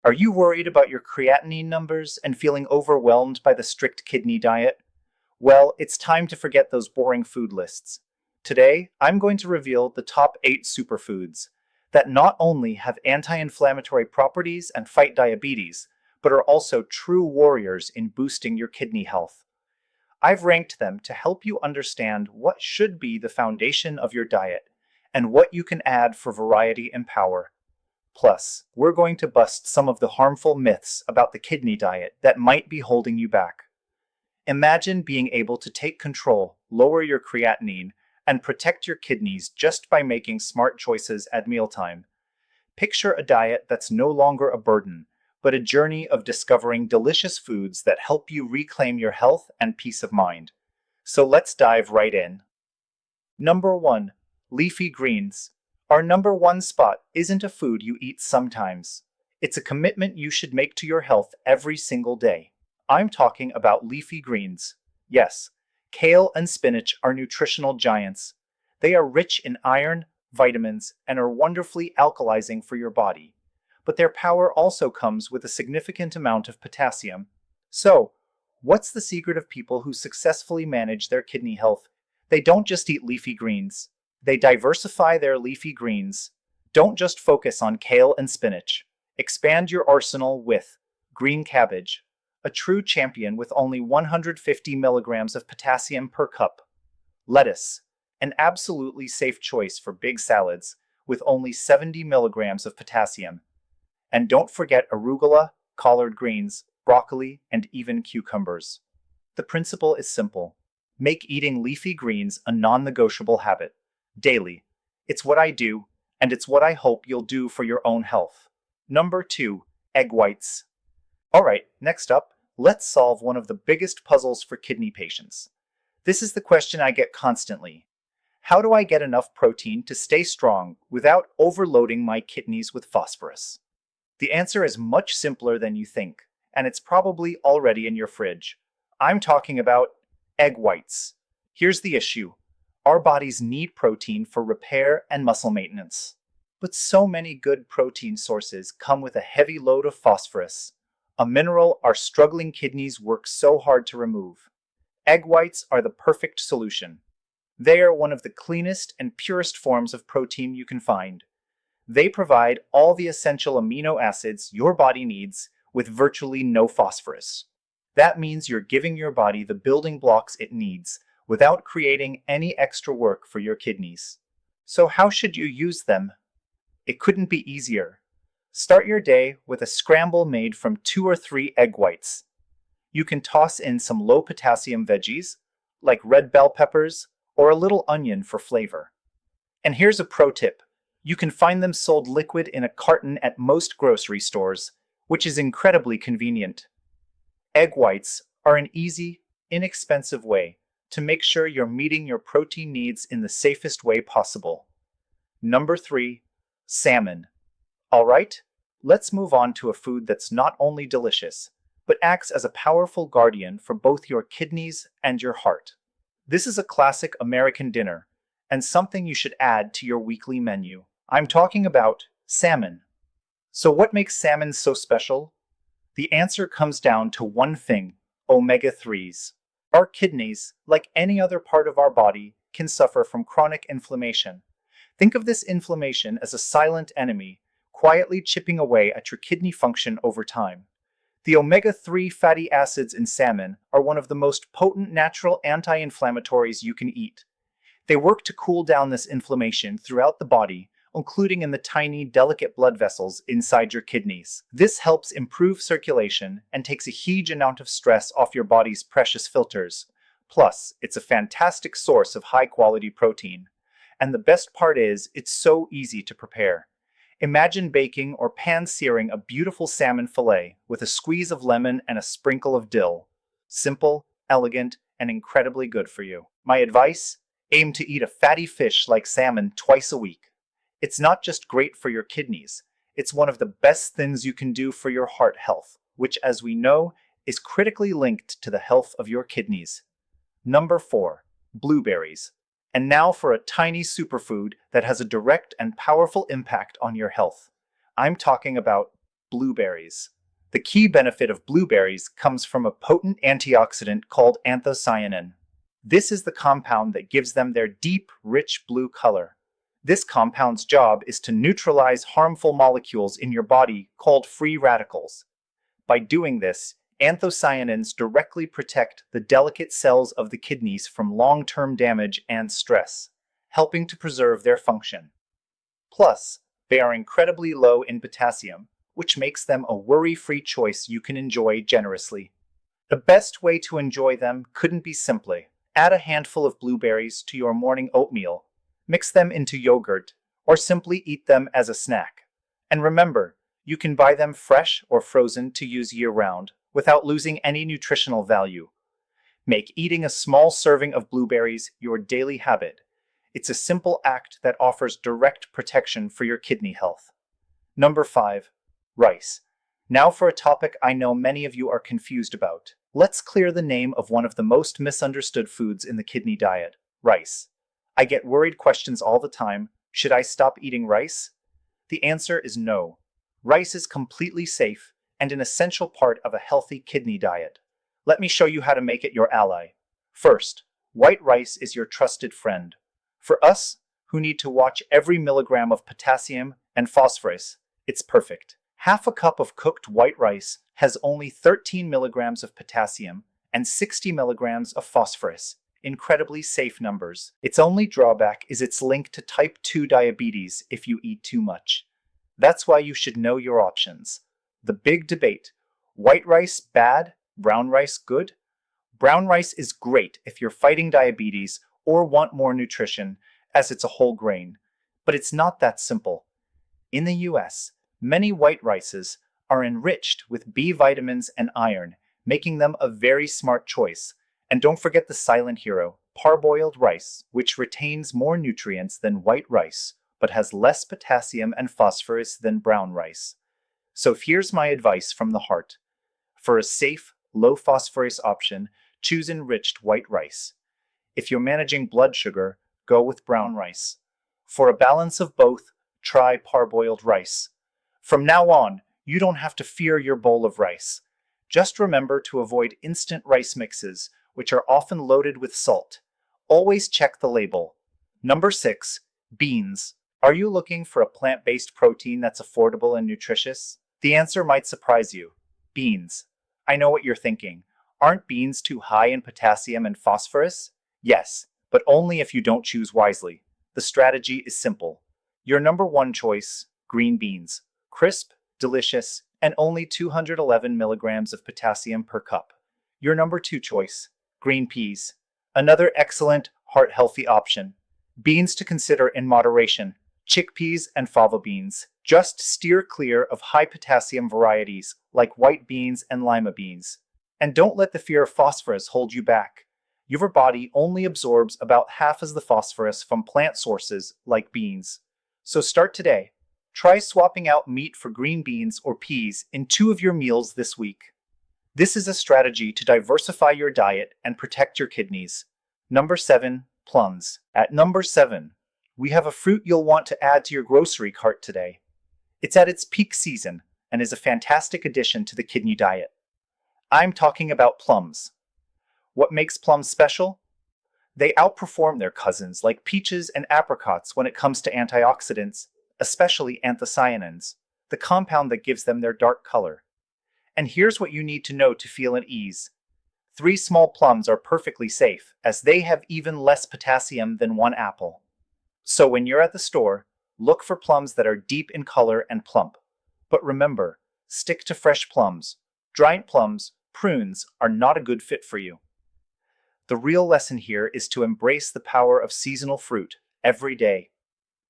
Are you worried about your creatinine numbers and feeling overwhelmed by the strict kidney diet? Well, it's time to forget those boring food lists. Today, I'm going to reveal the top 8 superfoods that not only have anti inflammatory properties and fight diabetes, but are also true warriors in boosting your kidney health. I've ranked them to help you understand what should be the foundation of your diet and what you can add for variety and power. Plus, we're going to bust some of the harmful myths about the kidney diet that might be holding you back. Imagine being able to take control, lower your creatinine, and protect your kidneys just by making smart choices at mealtime. Picture a diet that's no longer a burden, but a journey of discovering delicious foods that help you reclaim your health and peace of mind. So let's dive right in. Number 1. Leafy greens. Our number one spot isn't a food you eat sometimes. It's a commitment you should make to your health every single day. I'm talking about leafy greens. Yes, kale and spinach are nutritional giants. They are rich in iron, vitamins, and are wonderfully alkalizing for your body. But their power also comes with a significant amount of potassium. So, what's the secret of people who successfully manage their kidney health? They don't just eat leafy greens. They diversify their leafy greens. Don't just focus on kale and spinach. Expand your arsenal with green cabbage, a true champion with only 150 milligrams of potassium per cup. Lettuce, an absolutely safe choice for big salads with only 70 milligrams of potassium. And don't forget arugula, collard greens, broccoli, and even cucumbers. The principle is simple. Make eating leafy greens a non-negotiable habit. Daily. It's what I do, and it's what I hope you'll do for your own health. Number 2. Egg whites. Alright, next up, let's solve one of the biggest puzzles for kidney patients. This is the question I get constantly. How do I get enough protein to stay strong without overloading my kidneys with phosphorus? The answer is much simpler than you think, and it's probably already in your fridge. I'm talking about egg whites. Here's the issue. Our bodies need protein for repair and muscle maintenance. But so many good protein sources come with a heavy load of phosphorus, a mineral our struggling kidneys work so hard to remove. Egg whites are the perfect solution. They are one of the cleanest and purest forms of protein you can find. They provide all the essential amino acids your body needs with virtually no phosphorus. That means you're giving your body the building blocks it needs without creating any extra work for your kidneys. So how should you use them? It couldn't be easier. Start your day with a scramble made from 2 or 3 egg whites. You can toss in some low potassium veggies, like red bell peppers or a little onion for flavor. And here's a pro tip. You can find them sold liquid in a carton at most grocery stores, which is incredibly convenient. Egg whites are an easy, inexpensive way to make sure you're meeting your protein needs in the safest way possible. Number 3. Salmon. Alright, let's move on to a food that's not only delicious, but acts as a powerful guardian for both your kidneys and your heart. This is a classic American dinner, and something you should add to your weekly menu. I'm talking about salmon. So what makes salmon so special? The answer comes down to one thing: omega-3s. Our kidneys, like any other part of our body, can suffer from chronic inflammation. Think of this inflammation as a silent enemy, quietly chipping away at your kidney function over time. The omega-3 fatty acids in salmon are one of the most potent natural anti-inflammatories you can eat. They work to cool down this inflammation throughout the body, including in the tiny, delicate blood vessels inside your kidneys. This helps improve circulation and takes a huge amount of stress off your body's precious filters. Plus, it's a fantastic source of high-quality protein. And the best part is, it's so easy to prepare. Imagine baking or pan-searing a beautiful salmon fillet with a squeeze of lemon and a sprinkle of dill. Simple, elegant, and incredibly good for you. My advice? Aim to eat a fatty fish like salmon twice a week. It's not just great for your kidneys, it's one of the best things you can do for your heart health, which, as we know, is critically linked to the health of your kidneys. Number 4. Blueberries. And now for a tiny superfood that has a direct and powerful impact on your health. I'm talking about Blueberries. The key benefit of blueberries comes from a potent antioxidant called anthocyanin. This is the compound that gives them their deep, rich blue color. This compound's job is to neutralize harmful molecules in your body called free radicals. By doing this, anthocyanins directly protect the delicate cells of the kidneys from long-term damage and stress, helping to preserve their function. Plus, they are incredibly low in potassium, which makes them a worry-free choice you can enjoy generously. The best way to enjoy them couldn't be simpler. Add a handful of blueberries to your morning oatmeal, mix them into yogurt, or simply eat them as a snack. And remember, you can buy them fresh or frozen to use year-round without losing any nutritional value. Make eating a small serving of blueberries your daily habit. It's a simple act that offers direct protection for your kidney health. Number 5. Rice. Now for a topic I know many of you are confused about. Let's clear the name of one of the most misunderstood foods in the kidney diet, rice. I get worried questions all the time. Should I stop eating rice? The answer is no. Rice is completely safe and an essential part of a healthy kidney diet. Let me show you how to make it your ally. First, white rice is your trusted friend. For us, who need to watch every milligram of potassium and phosphorus, it's perfect. Half a cup of cooked white rice has only 13 milligrams of potassium and 60 milligrams of phosphorus. Incredibly safe numbers. Its only drawback is its link to type 2 diabetes if you eat too much. That's why you should know your options. The big debate: white rice bad, brown rice good? Brown rice is great if you're fighting diabetes or want more nutrition, as it's a whole grain. But it's not that simple. In the US, many white rices are enriched with B vitamins and iron, making them a very smart choice. And don't forget the silent hero, parboiled rice, which retains more nutrients than white rice, but has less potassium and phosphorus than brown rice. So here's my advice from the heart. For a safe, low-phosphorus option, choose enriched white rice. If you're managing blood sugar, go with brown rice. For a balance of both, try parboiled rice. From now on, you don't have to fear your bowl of rice. Just remember to avoid instant rice mixes, which are often loaded with salt. Always check the label. Number 6. Beans. Are you looking for a plant-based protein that's affordable and nutritious? The answer might surprise you. Beans. I know what you're thinking. Aren't beans too high in potassium and phosphorus? Yes, but only if you don't choose wisely. The strategy is simple. Your number 1 choice, green beans. Crisp, delicious, and only 211 milligrams of potassium per cup. Your number 2 choice, green peas. Another excellent, heart-healthy option. Beans to consider in moderation. Chickpeas and fava beans. Just steer clear of high-potassium varieties like white beans and lima beans. And don't let the fear of phosphorus hold you back. Your body only absorbs about half as the phosphorus from plant sources like beans. So start today. Try swapping out meat for green beans or peas in 2 of your meals this week. This is a strategy to diversify your diet and protect your kidneys. Number 7. Plums. At number 7, we have a fruit you'll want to add to your grocery cart today. It's at its peak season and is a fantastic addition to the kidney diet. I'm talking about plums. What makes plums special? They outperform their cousins like peaches and apricots when it comes to antioxidants, especially anthocyanins, the compound that gives them their dark color. And here's what you need to know to feel at ease. 3 small plums are perfectly safe, as they have even less potassium than 1 apple. So when you're at the store, look for plums that are deep in color and plump. But remember, stick to fresh plums. Dried plums, prunes, are not a good fit for you. The real lesson here is to embrace the power of seasonal fruit every day.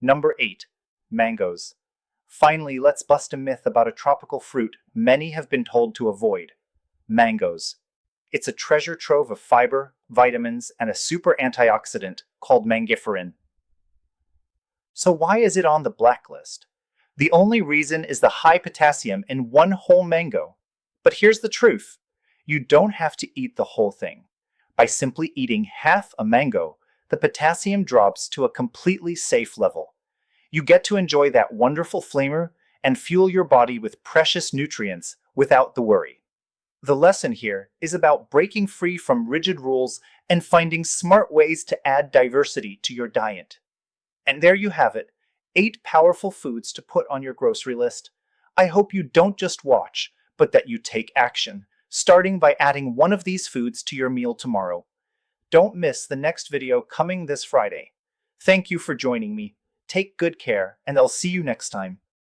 Number 8. Mangoes. Finally, let's bust a myth about a tropical fruit many have been told to avoid. Mangoes. It's a treasure trove of fiber, vitamins, and a super antioxidant called mangiferin. So why is it on the blacklist? The only reason is the high potassium in 1 whole mango. But here's the truth. You don't have to eat the whole thing. By simply eating half a mango, the potassium drops to a completely safe level. You get to enjoy that wonderful flavor and fuel your body with precious nutrients without the worry. The lesson here is about breaking free from rigid rules and finding smart ways to add diversity to your diet. And there you have it, 8 powerful foods to put on your grocery list. I hope you don't just watch, but that you take action, starting by adding one of these foods to your meal tomorrow. Don't miss the next video coming this Friday. Thank you for joining me. Take good care, and I'll see you next time.